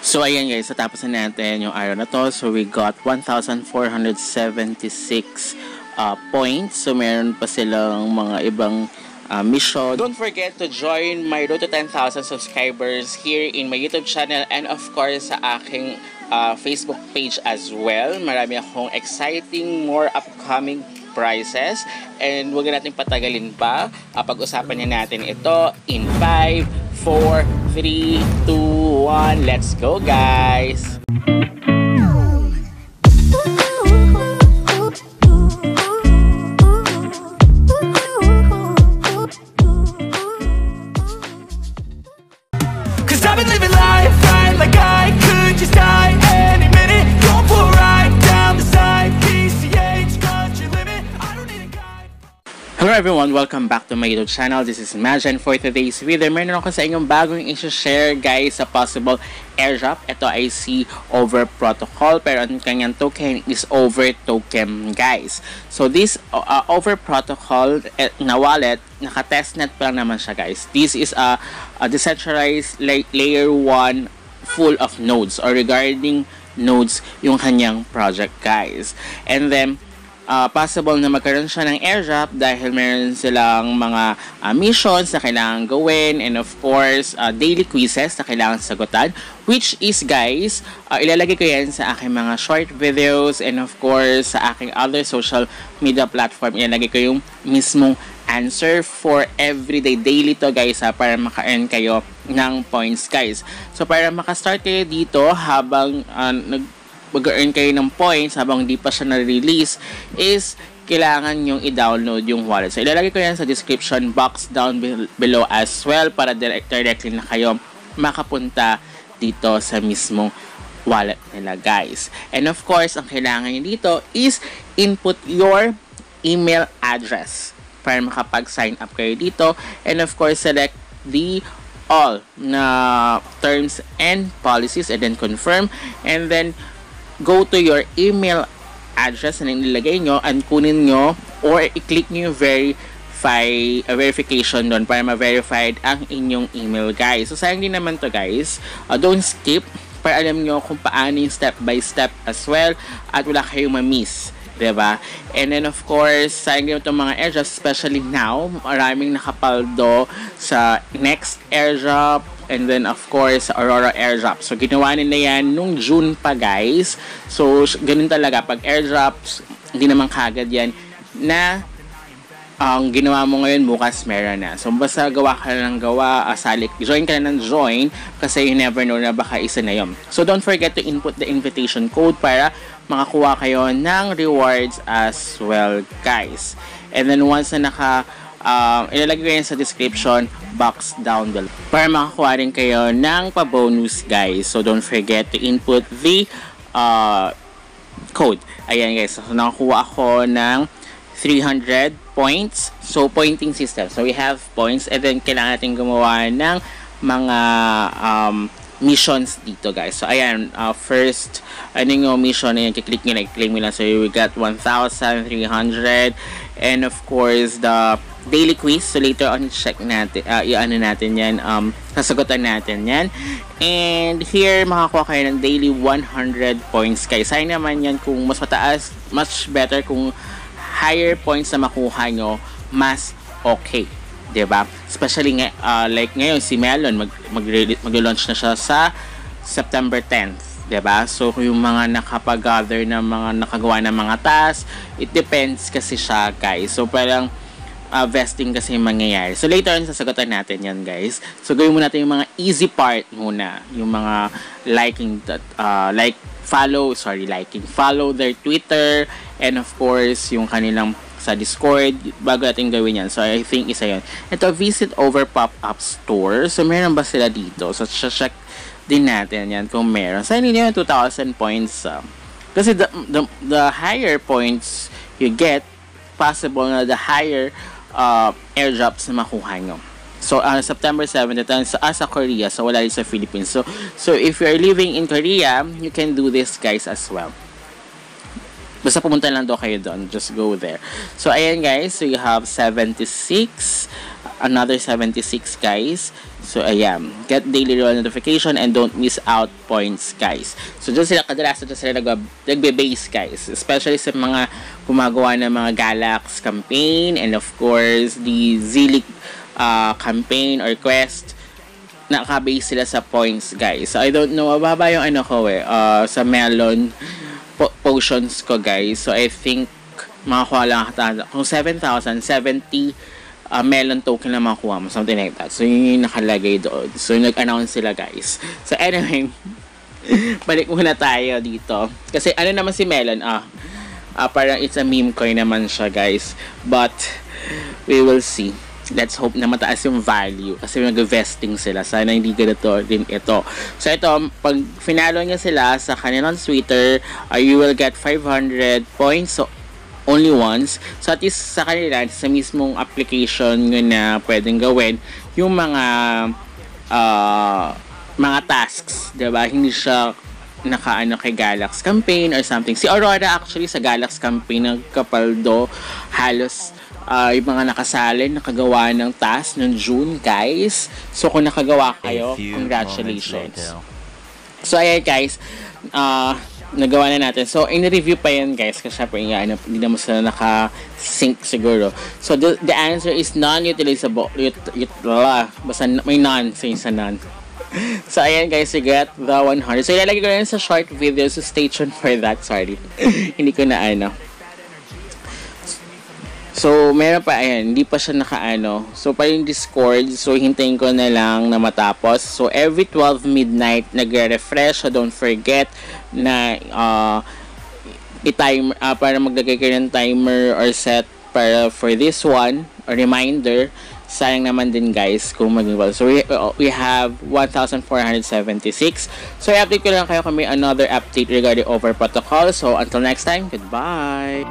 So ayan guys, natapos na natin yung araw na to. So we got 1,476 points. So meron pa silang mga ibang mission. Don't forget to join my road to 10,000 subscribers here in my YouTube channel and of course sa aking Facebook page as well. Marami akong exciting, more upcoming prizes. And huwag natin patagalin pa. Pag-usapan na natin ito in 5, 4, 3, 2, 1. Let's go guys! Hello everyone! Welcome back to my YouTube channel. This is Imagine. For today's video, meron ako sa inyong bagong i-share guys sa possible airdrop. Ito ay si over protocol pero ang kanyang token is over token guys. So this over protocol na wallet, naka-testnet pa lang naman siya guys. This is a decentralized layer 1 full of nodes or regarding nodes yung kanyang project guys. And then possible na magkaroon siya ng airdrop dahil meron silang mga missions na kailangan gawin and of course daily quizzes na kailangan sagutan, which is guys ilalagay ko yan sa aking mga short videos and of course sa aking other social media platform. Ilalagay ko yung mismong answer for everyday daily to guys para maka-earn kayo ng points guys. So para maka-start kayo dito habang mag-earn kayo ng points habang hindi pa siya na-release is kailangan yung i-download yung wallet. So ilalagay ko yan sa description box down below as well para directly na kayo makapunta dito sa mismong wallet nila guys. And of course, ang kailangan nyo dito is input your email address para makapag-sign up kayo dito. And of course, select the all na terms and policies and then confirm. And then go to your email address na nilagay nyo and kunin nyo or i-click nyo yung verification doon para ma-verified ang inyong email guys. So sayang din naman to guys. Don't skip para alam nyo kung paano yung step by step as well at wala kayong ma-miss. Diba? And then of course, sayang din itong mga airdrops, especially now, maraming nakapaldo sa next airdrop and then of course, Aurora airdrop. So ginawa nila yan nung June pa guys. So ganun talaga, pag airdrops, hindi naman kagad yan na ang ginawa mo ngayon, bukas meron na. So basta gawa ka na ng gawa, join ka na ng join kasi you never know na baka isa na yun. So don't forget to input the invitation code para makakuha kayo ng rewards as well guys. And then once na ilalagay ko yan sa description box down below para makakuha rin kayo ng pa-bonus guys. So don't forget to input the code. Ayan guys, so nakakuha ako ng 300 points. So pointing system. So we have points and then kailangan natin gumawa ng mga missions dito guys. So ayan, first yung mission na i-click nyo, i-claim mo lang. So we got 1,300 and of course the daily quiz. So later on check natin, i-ano natin yan, sasagutan natin yan. And here makakuha kayo ng daily 100 points guys. Sayang naman yan kung mas mataas, much better kung higher points na makuha nyo, mas okay. Diba? Especially like ngayon si Melon mag-launch na siya sa September 10th, diba? So yung mga nakapag-gather na mga nakagawa ng mga tasks, it depends kasi siya guys. So parang vesting kasi yung mangyayari. So later on sasagutan natin yan guys. So gawin muna natin yung mga easy part muna, yung mga follow their Twitter and of course yung kanilang sa Discord bago natin gawin yan. So I think isa yun. Ito, visit over pop-up store. So meron ba sila dito? So check din natin yan kung meron. So hindi naman 2,000 points. Kasi the higher points you get, possible na the higher airdrops na makuha nyo. So September 7 sa Korea. So wala rin sa Philippines. So if you're living in Korea, you can do this guys as well. Basta pumunta lang daw kayo doon. Just go there. So, ayan guys. So, you have 76. Another 76 guys. So, ayan. Get daily reward notification and don't miss out points, guys. So, dyan sila, kadalasan dyan sila nagbe-base, guys. Especially sa mga gumagawa ng mga Galax campaign and of course, the Zilliq campaign or quest. Nakaka-base sila sa points, guys. So, I don't know. Mababa yung ano ko sa melon potions ko, guys. So, I think makakuha lang kung 7,070 melon token na makuha mo, something like that. So, yun yung nakalagay doon. So, nag-announce sila, guys. So, anyway, balik muna tayo dito. Kasi, ano naman si Melon? Parang it's a meme coin naman siya, guys. But, we will see. Let's hope na mataas yung value. Kasi nag-vesting sila. Sana hindi ganito din ito. So, ito, pag finalo niya sila sa kanilang Twitter, you will get 500 points. So, only once. So, at least sa kanila, sa mismong application yun na pwedeng gawin, yung mga tasks, diba? Hindi siya nakaano kay Galax campaign or something. Si Aurora actually sa Galax campaign nagkapaldo halos yung mga nakasali, nakagawa ng task ng June, guys. So, kung nakagawa kayo, congratulations. So, ayan, guys. Nagawa na natin. So, in-review pa yan, guys. Kasi syempre, hindi naman sila naka-sync siguro. So, the answer is non-utilizable. Basta may none. So, sa none. So, ayan, guys. You get the 100. So, ilalagay ko na sa short video. So, stay tuned for that. Sorry. Hindi ko na So, meron pa, ayan, hindi pa siya nakaano. So, pa yung Discord, so, hintayin ko na lang na matapos. So, every 12 midnight, nagre-refresh. So, don't forget na i-timer, para maglagay kayo ng timer or set para for this one, a reminder. Sayang naman din, guys, kung mag-involve. So, we have 1,476. So, i-update ko lang kayo kung may another update regarding Over Protocol. So, until next time, goodbye!